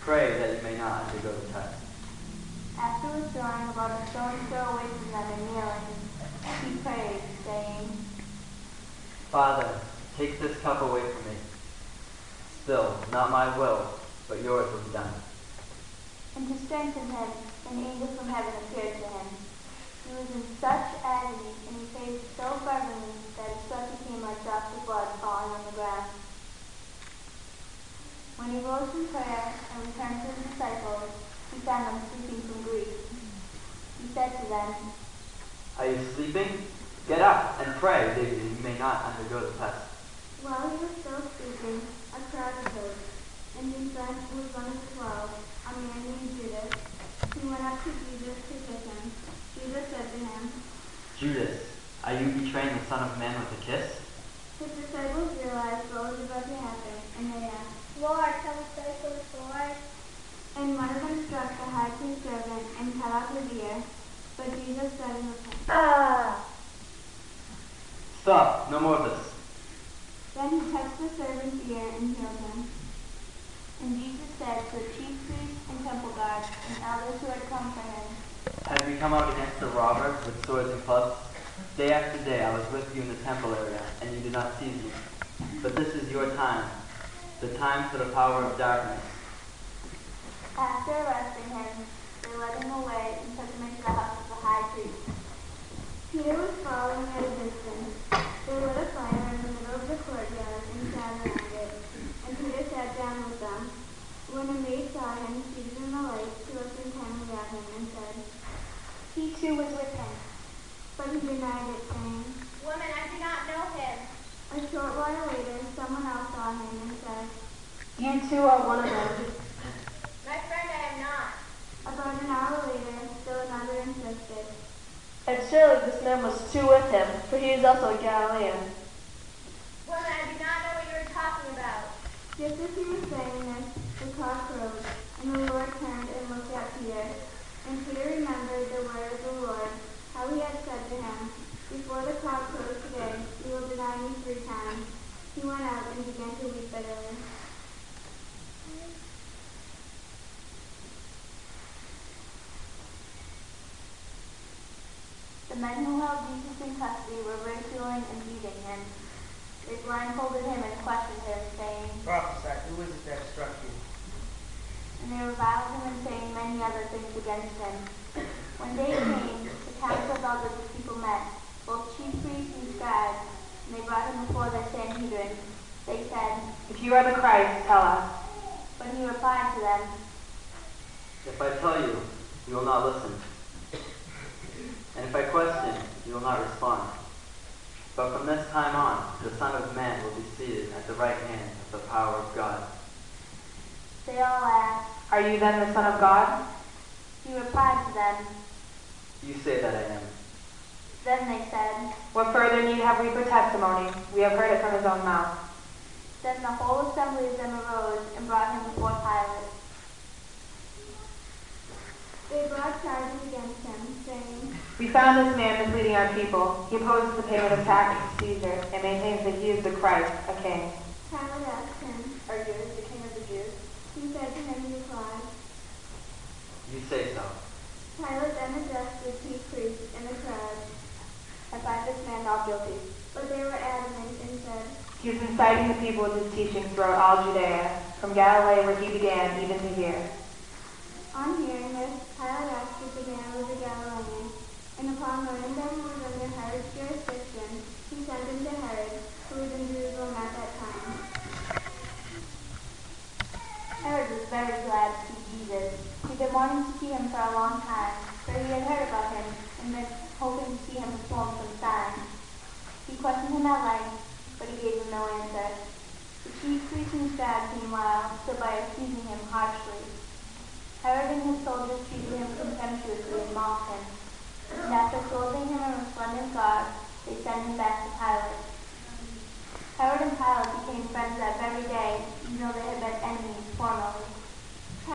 Pray that you may not undergo the test. After withdrawing about a stone's throw away from them and kneeling, he prayed, saying, Father, take this cup away from me. Still, not my will, but yours will be done. And to strengthen him, an angel from heaven appeared to him. He was in such agony, and he prayed so fervently that his sweat became like drops of blood falling on the ground. When he rose from prayer and returned to his disciples, he found them sleeping from grief. He said to them, Are you sleeping? Get up and pray that you may not undergo the test. While he was still speaking, a crowd approached, and his friend was one of the 12, a man named Judas. He went up to Jesus to kiss him. Jesus said to him, Judas, are you betraying the Son of Man with a kiss? His disciples realized what was about to happen, and they asked, Lord, can we pray for the sword? and one of them struck the high priest's servant and cut off his ear. But Jesus said in reply, Stop, no more of this. Then he touched the servant's ear and healed him. And Jesus said to the chief priests and temple guards and elders who had come for him, Have you come out against the robber with swords and clubs? Day after day I was with you in the temple area, and you did not seize me. But this is your time, the time for the power of darkness. After arresting him, they led him away and took him into the house of the high priest. Peter was following at a distance. They lit a fire in the middle of the courtyard and sat around it, and Peter sat down with them. When a maid saw him seated in the light, she looked intently at him and said, He too was with him. But he denied it, saying, Woman, I do not know him. A short while later, someone else saw him and said, You too are one of them. My friend, I am not. About an hour later, still another insisted. And surely this man was too with him, for he is also a Galilean. Woman, I do not know what you are talking about. Just as he was saying this, the cock crowed, and the Lord turned and looked at Peter. And Peter remembered the word of the Lord, how he had said to him, Before the cock crows today, you will deny me 3 times. He went out and began to weep bitterly. The men who held Jesus in custody were ridiculing and beating him. They blindfolded him and questioned him, saying, Prophesy, who is it that struck you? And they reviled him and saying many other things against him. When day came, the council of elders of the people met, both chief priests and scribes, and they brought him before the Sanhedrin. They said, If you are the Christ, tell us. But he replied to them, If I tell you, you will not listen. And if I question, you will not respond. But from this time on, the Son of Man will be seated at the right hand of the power of God. They all asked. Are you then the Son of God? He replied to them. You say that I am. Then they said. What further need have we for testimony? We have heard it from his own mouth. Then the whole assembly of them arose and brought him before Pilate. They brought charges against him, saying, We found this man misleading our people. He opposes the payment of taxes to Caesar and maintains that he is the Christ, a king. Pilate asked him, Are you the king of the Jews? He said to him in reply. You say so. Pilate then addressed the chief priests and the crowd. I find this man not guilty. But they were adamant and said, He is inciting the people with his teaching throughout all Judea, from Galilee where he began, even to here. On hearing this, Pilate asked if the man was a Galilean, and upon learning that he was under Herod's jurisdiction, he sent him to Herod, who was in Jerusalem at that time. Herod was very glad to see Jesus. He had been wanting to see him for a long time, for he had heard about him and been hoping to see him perform some sign. He questioned him at length, but he gave him no answer. The chief priests and scribes, meanwhile, stood by accusing him harshly. Herod and his soldiers treated him contemptuously and mocked him. And after clothing him in resplendent garb, they sent him back to Pilate. Herod and Pilate became friends